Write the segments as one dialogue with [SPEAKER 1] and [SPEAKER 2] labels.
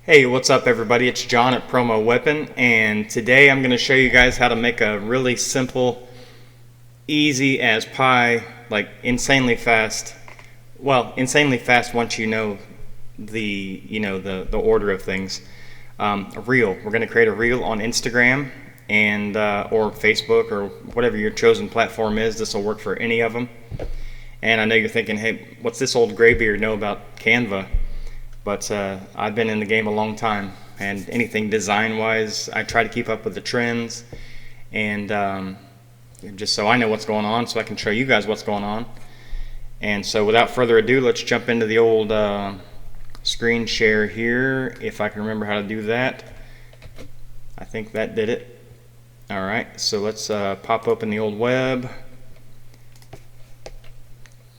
[SPEAKER 1] Hey, what's up everybody? It's John at PromoWeapon, and today I'm going to show you guys how to make a really simple, easy as pie, like insanely fast. Well, insanely fast once you know the order of things. A reel. We're going to create a reel on Instagram and or Facebook or whatever your chosen platform is. This will work for any of them. And I know you're thinking, hey, what's this old graybeard know about Canva? But I've been in the game a long time, and anything design-wise, I try to keep up with the trends, and just so I know what's going on, so I can show you guys what's going on. And so without further ado, let's jump into the old screen share here, if I can remember how to do that. I think that did it. Alright, so let's pop open the old web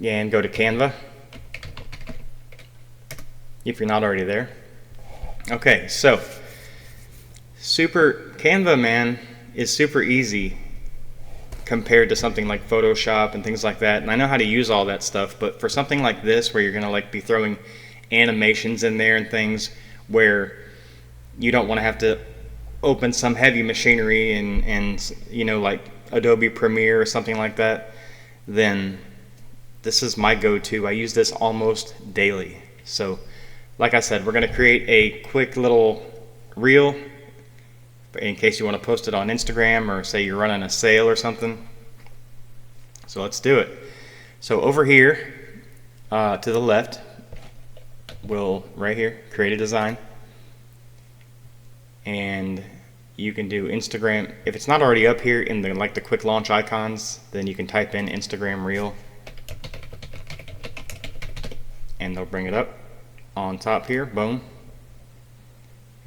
[SPEAKER 1] and go to Canva, if you're not already there. Okay, so Canva, man, is super easy compared to something like Photoshop and things like that. And I know how to use all that stuff, but for something like this where you're gonna like be throwing animations in there and things where you don't want to have to open some heavy machinery and you know, like Adobe Premiere or something like that, then this is my go-to. I use this almost daily. So like I said, we're going to create a quick little reel in case you want to post it on Instagram or say you're running a sale or something. So let's do it. So over here to the left, we'll right here create a design, and you can do Instagram. If it's not already up here in the quick launch icons, then you can type in Instagram reel and they'll bring it up on top here, boom.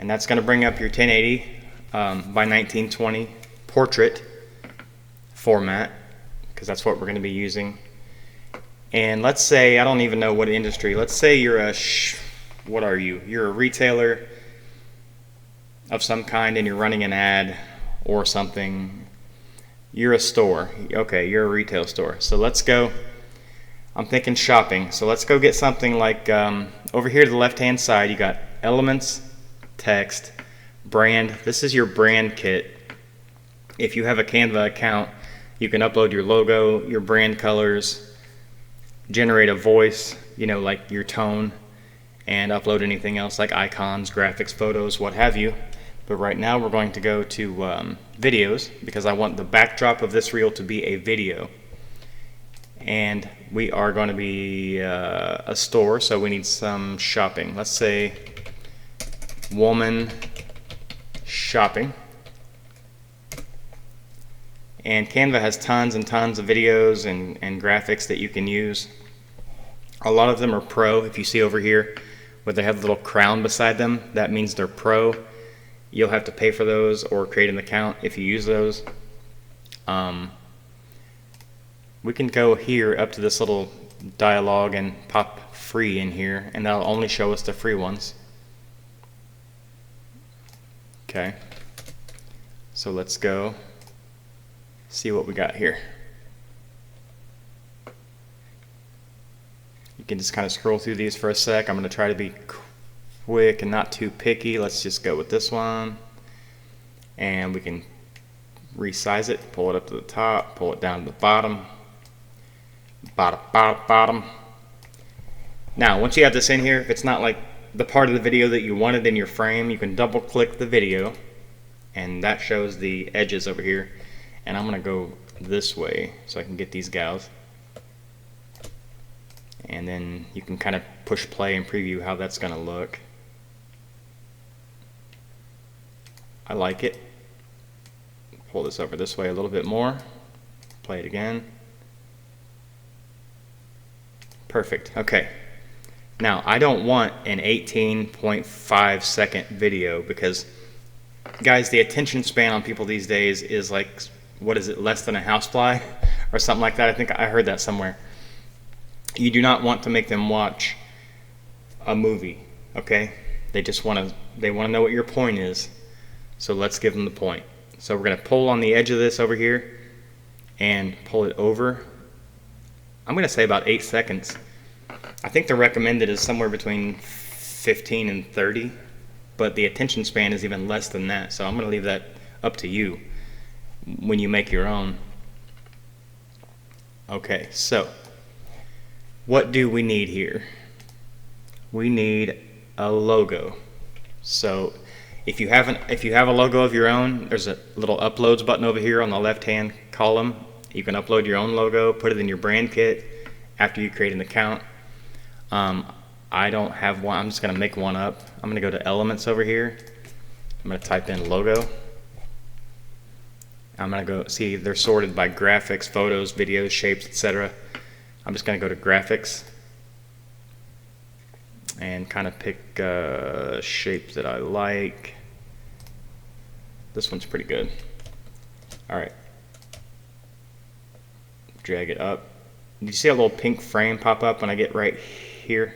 [SPEAKER 1] And that's going to bring up your 1080 by 1920 portrait format, because that's what we're going to be using. And let's say, I don't even know what industry, let's say you're what are you? You're a retailer of some kind and you're running an ad or something. You're a store. Okay, you're a retail store. So let's go, I'm thinking shopping. So let's go get something like over here to the left hand side, you got elements, text, brand. This is your brand kit. If you have a Canva account, you can upload your logo, your brand colors, generate a voice, you know, like your tone, and upload anything else like icons, graphics, photos, what have you. But right now we're going to go to videos, because I want the backdrop of this reel to be a video. And we are going to be a store, so we need some shopping. Let's say woman shopping. And Canva has tons and tons of videos and graphics that you can use. A lot of them are pro. If you see over here where they have the little crown beside them, that means they're pro. You'll have to pay for those or create an account if you use those. We can go here up to this little dialogue and pop free in here, and that'll only show us the free ones. Okay, so let's go see what we got here. You can just kind of scroll through these for a sec. I'm going to try to be quick and not too picky. Let's just go with this one, and we can resize it, pull it up to the top, pull it down to the bottom. Bottom. Now once you have this in here, if it's not like the part of the video that you wanted in your frame, you can double click the video and that shows the edges over here. And I'm gonna go this way so I can get these gals, and then you can kind of push play and preview how that's gonna look. I like it. Pull this over this way a little bit more, play it again. Perfect. Okay. Now I don't want an 18.5 second video, because guys, the attention span on people these days is like, what is it, less than a housefly or something like that. I think I heard that somewhere. You do not want to make them watch a movie, okay? They just want to know what your point is. So let's give them the point. So we're going to pull on the edge of this over here and pull it over. I'm going to say about 8 seconds. I think the recommended is somewhere between 15 and 30, but the attention span is even less than that. So I'm going to leave that up to you when you make your own. Okay, so what do we need here? We need a logo. So if you have a logo of your own, there's a little uploads button over here on the left hand column. You can upload your own logo, put it in your brand kit after you create an account. I don't have one. I'm just going to make one up. I'm going to go to elements over here. I'm going to type in logo. I'm going to go see they're sorted by graphics, photos, videos, shapes, etc. I'm just going to go to graphics and kind of pick a shape that I like. This one's pretty good. Alright. Drag it up. Do you see a little pink frame pop up when I get right here?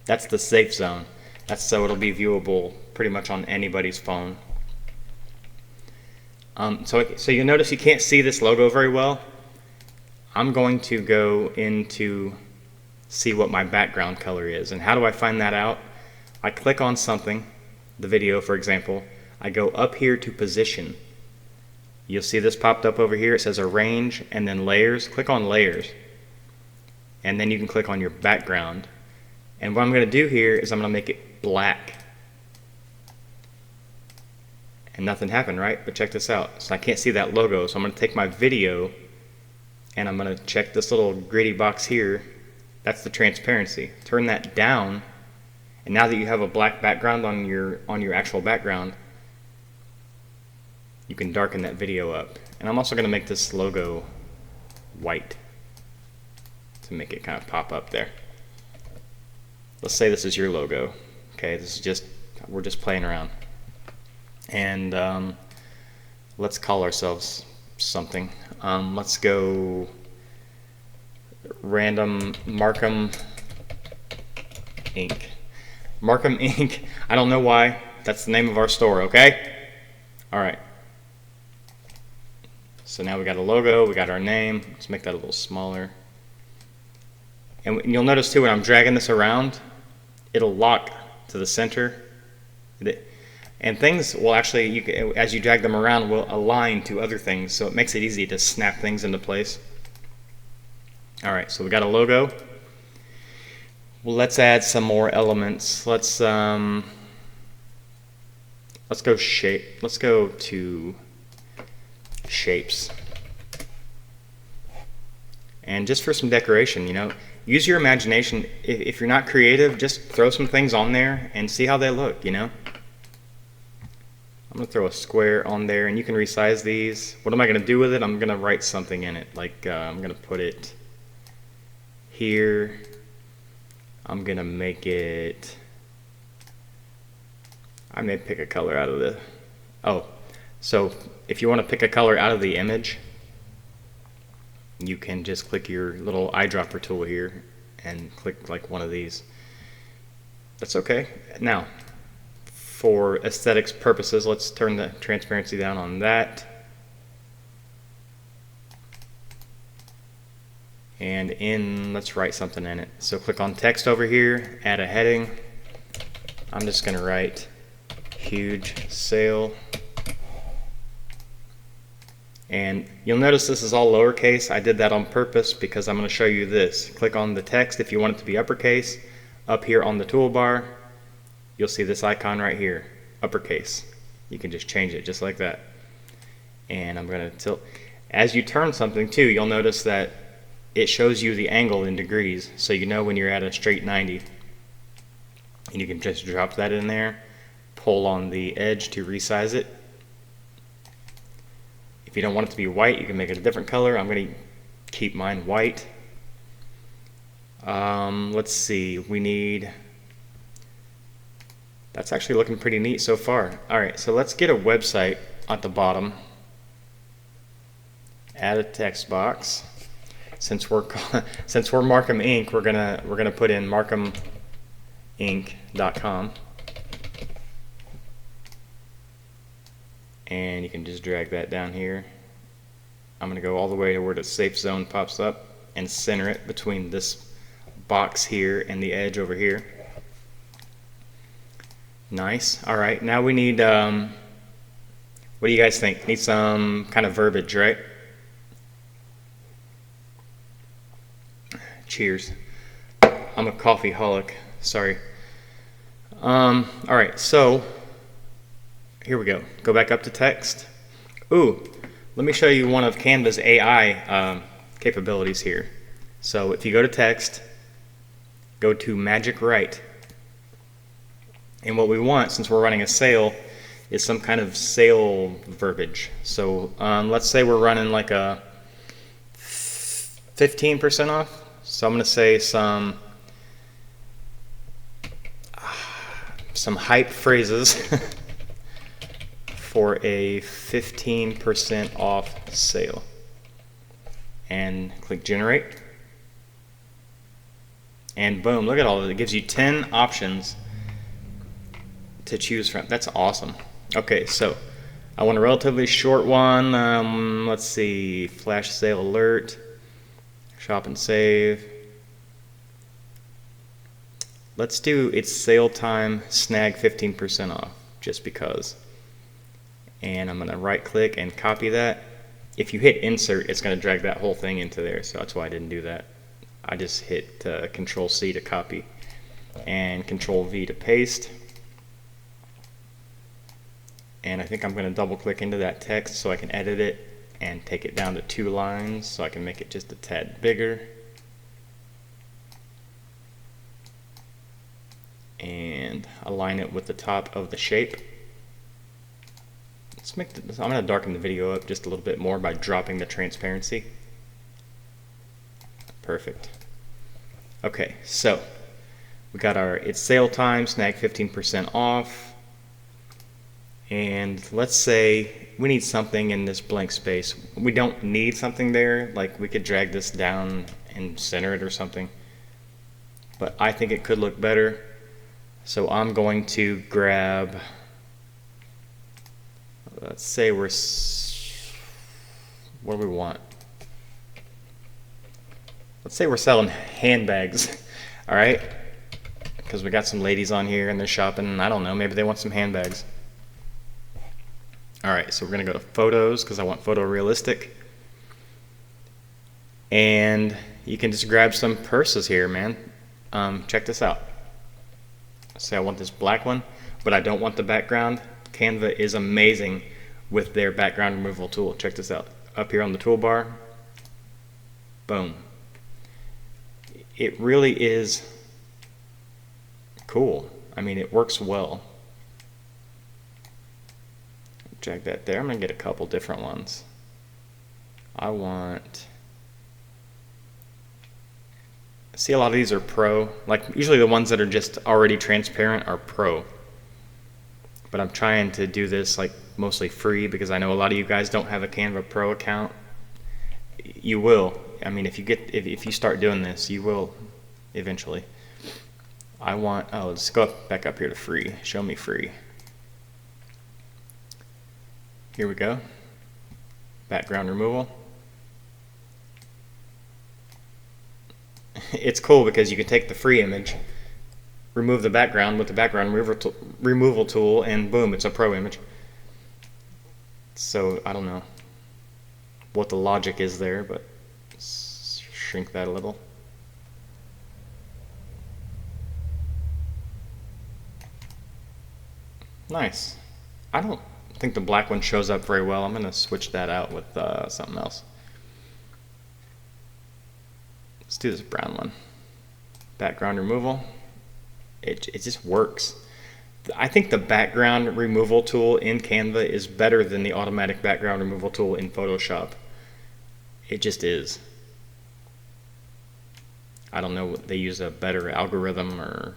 [SPEAKER 1] That's the safe zone. That's so it'll be viewable pretty much on anybody's phone. So you notice you can't see this logo very well. I'm going to go into see what my background color is. And how do I find that out? I click on something, the video for example. I go up here to position. You'll see this popped up over here. It says arrange and then layers. Click on layers. And then you can click on your background. And what I'm going to do here is I'm going to make it black. And nothing happened, right? But check this out. So I can't see that logo. So I'm going to take my video and I'm going to check this little gritty box here. That's the transparency. Turn that down. And now that you have a black background on your actual background, you can darken that video up. And I'm also going to make this logo white to make it kind of pop up there. Let's say this is your logo. Okay, this is just, we're just playing around. And let's call ourselves something. Let's go random Markham Inc. Markham Inc. I don't know why. That's the name of our store, okay? Alright. So now we got a logo, we got our name. Let's make that a little smaller. And you'll notice too when I'm dragging this around, it'll lock to the center. And things will actually, as you drag them around, will align to other things. So it makes it easy to snap things into place. Alright, so we got a logo. Well, let's add some more elements. Let's go shape. Let's go to shapes. And just for some decoration, you know, use your imagination. If you're not creative, just throw some things on there and see how they look, you know. I'm going to throw a square on there, and you can resize these. What am I going to do with it? I'm going to write something in it. Like, I'm going to put it here. I'm going to make it... I may pick a color out of the... Oh, so if you want to pick a color out of the image, you can just click your little eyedropper tool here and click like one of these. That's okay. Now, for aesthetics purposes, let's turn the transparency down on that. And let's write something in it. So click on text over here, add a heading. I'm just going to write huge sale. And you'll notice this is all lowercase. I did that on purpose because I'm going to show you this. Click on the text if you want it to be uppercase. Up here on the toolbar, you'll see this icon right here, uppercase. You can just change it just like that. And I'm going to tilt. As you turn something too, you'll notice that it shows you the angle in degrees, so you know when you're at a straight 90. And you can just drop that in there, pull on the edge to resize it. If you don't want it to be white, you can make it a different color. I'm going to keep mine white. Let's see, we need... That's actually looking pretty neat so far. Alright, so let's get a website at the bottom. Add a text box. Since we're Markham Inc., we're gonna put in markhaminc.com. And you can just drag that down here. I'm gonna go all the way to where the safe zone pops up and center it between this box here and the edge over here. Nice. All right, now we need, what do you guys think? Need some kind of verbiage, right? Cheers. I'm a coffee-holic, sorry. All right, so here we go. Go back up to text. Ooh, let me show you one of Canva's AI capabilities here. So if you go to text, go to Magic Write. And what we want, since we're running a sale, is some kind of sale verbiage. So let's say we're running like a 15% off. So I'm going to say some hype phrases for a 15% off sale. And click generate. And boom, look at all of it. It gives you 10 options to choose from. That's awesome. Okay, so I want a relatively short one. Let's see, flash sale alert, shop and save. Let's do it's sale time, snag 15% off, just because. And I'm gonna right click and copy that. If you hit insert, it's gonna drag that whole thing into there, so that's why I didn't do that. I just hit Control C to copy and Control V to paste. And I think I'm going to double click into that text so I can edit it and take it down to 2 lines so I can make it just a tad bigger. And align it with the top of the shape. Let's make I'm going to darken the video up just a little bit more by dropping the transparency. Perfect. Okay, so we got our it's sale time, snag 15% off. And let's say we need something in this blank space. We don't need something there, like we could drag this down and center it or something. But I think it could look better. So I'm going to grab, let's say what do we want? Let's say we're selling handbags, all right? Because we got some ladies on here and they're shopping, and I don't know, maybe they want some handbags. All right, so we're gonna go to photos because I want photorealistic. And you can just grab some purses here, man. Check this out. Say I want this black one, but I don't want the background. Canva is amazing with their background removal tool. Check this out. Up here on the toolbar, boom. It really is cool. I mean, it works well. Drag that there. I'm going to get a couple different ones. I want... See, a lot of these are pro. Like, usually the ones that are just already transparent are pro. But I'm trying to do this, like, mostly free because I know a lot of you guys don't have a Canva Pro account. You will. I mean, if you start doing this, you will eventually. I want... Oh, let's go back up here to free. Show me free. Here we go. Background removal. It's cool because you can take the free image, remove the background with the background removal tool, and boom, it's a pro image. So I don't know what the logic is there, but let's shrink that a little. Nice. I don't think the black one shows up very well. I'm going to switch that out with something else. Let's do this brown one. Background removal. It just works. I think the background removal tool in Canva is better than the automatic background removal tool in Photoshop. It just is. I don't know, they use a better algorithm or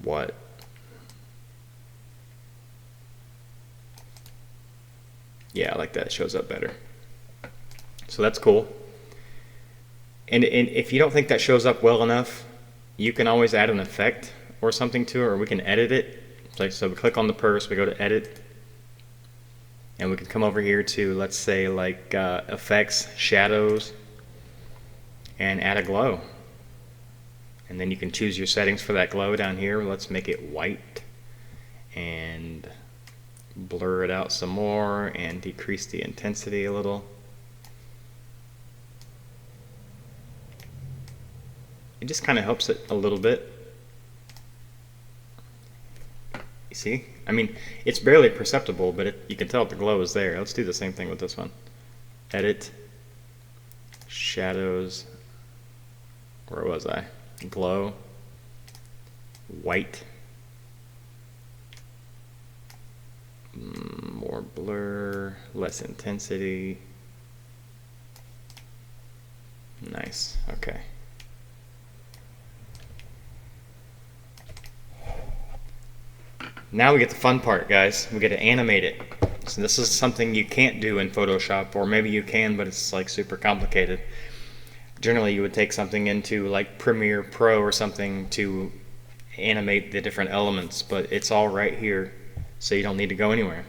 [SPEAKER 1] what. Yeah, I like that. It shows up better. So that's cool. And if you don't think that shows up well enough, you can always add an effect or something to it, or we can edit it. So we click on the purse, we go to edit, and we can come over here to, let's say, like effects, shadows, and add a glow. And then you can choose your settings for that glow down here. Let's make it white. and blur it out some more and decrease the intensity a little. It just kind of helps it a little bit. You see? I mean, it's barely perceptible, but you can tell the glow is there. Let's do the same thing with this one. Edit, shadows, where was I? Glow, white, more blur, less intensity. Nice, okay. Now we get the fun part, guys. We get to animate it. So this is something you can't do in Photoshop, or maybe you can, but it's like super complicated. Generally, you would take something into like Premiere Pro or something to animate the different elements, but it's all right here, so you don't need to go anywhere.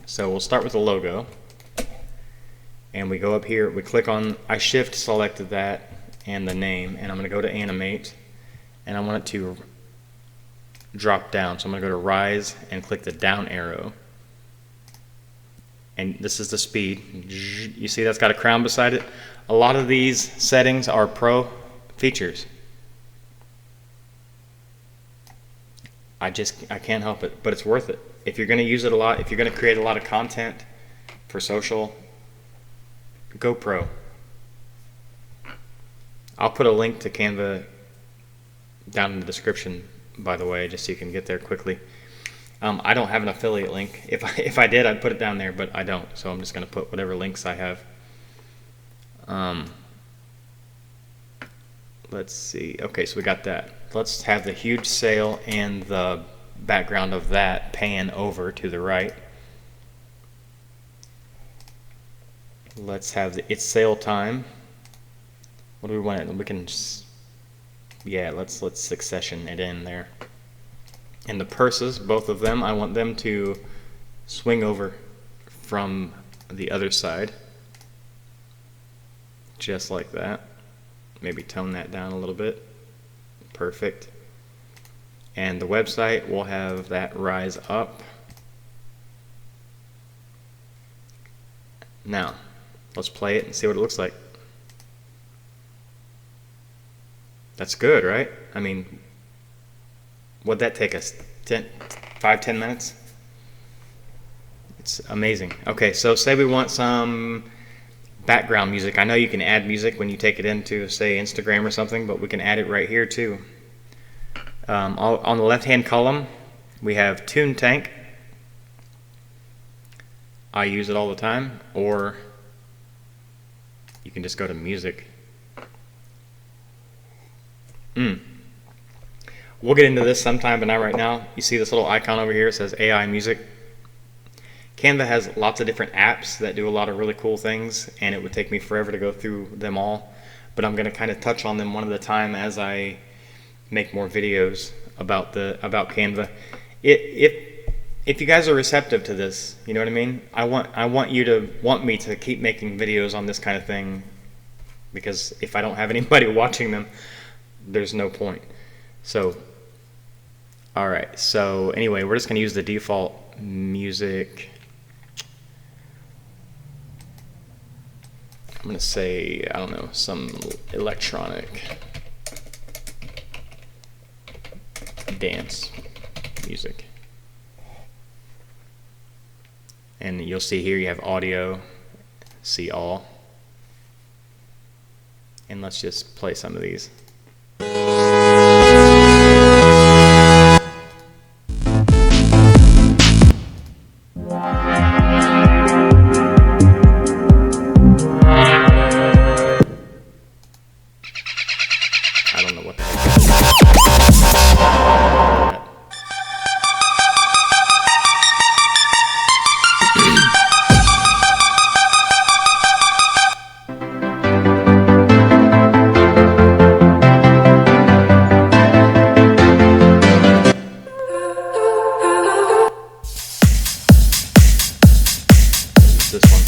[SPEAKER 1] So we'll start with the logo, and we go up here, we click on, I shift selected that and the name, and I'm going to go to animate, and I want it to drop down. So I'm going to go to rise and click the down arrow, and this is the speed. You see that's got a crown beside it. A lot of these settings are pro features. I can't help it, but it's worth it. If you're going to use it a lot, if you're going to create a lot of content for social, go pro. I'll put a link to Canva down in the description, by the way, just so you can get there quickly. I don't have an affiliate link. If I did, I'd put it down there, but I don't. So I'm just going to put whatever links I have. Let's see. Okay, so we got that. Let's have the huge sail and the background of that pan over to the right. Let's have its sail time. What do we want? We can just, yeah, let's succession it in there. And the purses, both of them, I want them to swing over from the other side, just like that. Maybe tone that down a little bit. Perfect. And the website will have that rise up. Now, let's play it and see what it looks like. That's good, right? I mean, what'd that take us? 5-10 minutes? It's amazing. Okay, so say we want some background music. I know you can add music when you take it into, say, Instagram or something, but we can add it right here too. On the left-hand column, we have Tune Tank. I use it all the time, or you can just go to music. We'll get into this sometime, but not right now. You see this little icon over here, it says AI music. Canva has lots of different apps that do a lot of really cool things, and it would take me forever to go through them all, but I'm going to kind of touch on them one at a time as I make more videos about Canva. If you guys are receptive to this, you know what I mean? I want you to want me to keep making videos on this kind of thing, because if I don't have anybody watching them, there's no point. So, all right. So anyway, we're just going to use the default music. I'm going to say, I don't know, some electronic dance music. And you'll see here you have audio, see all. And let's just play some of these. I don't know what the heck that is. This one.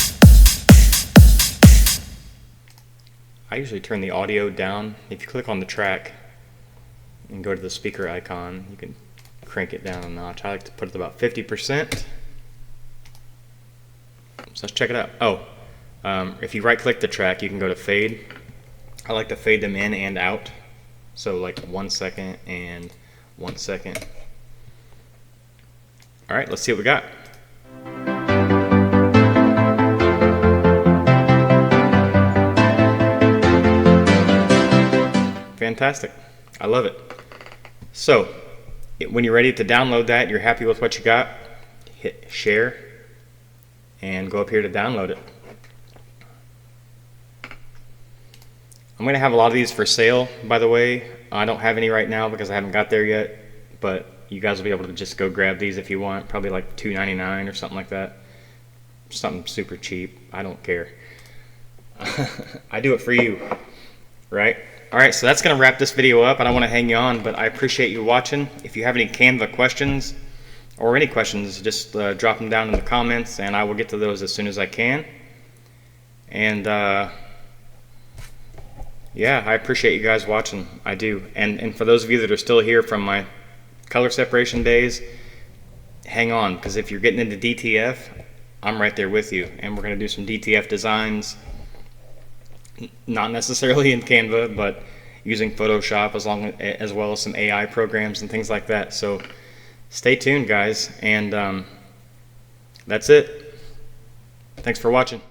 [SPEAKER 1] I usually turn the audio down. If you click on the track and go to the speaker icon, you can crank it down a notch. I like to put it about 50%. So let's check it out. If you right click the track, you can go to fade. I like to fade them in and out. So like 1 second and 1 second. All right, let's see what we got. Fantastic. I love it. So when you're ready to download that, you're happy with what you got, hit share and go up here to download it. I'm going to have a lot of these for sale, by the way. I don't have any right now because I haven't got there yet, but you guys will be able to just go grab these if you want, probably like $2.99 or something like that. Something super cheap. I don't care. I do it for you, right? All right, so that's going to wrap this video up. I don't want to hang you on, but I appreciate you watching. If you have any Canva questions or any questions, just drop them down in the comments, and I will get to those as soon as I can. And yeah, I appreciate you guys watching. I do. And for those of you that are still here from my color separation days, hang on, because if you're getting into DTF, I'm right there with you. And we're going to do some DTF designs, not necessarily in Canva, but using Photoshop as well as some AI programs and things like that. So stay tuned, guys. And that's it. Thanks for watching.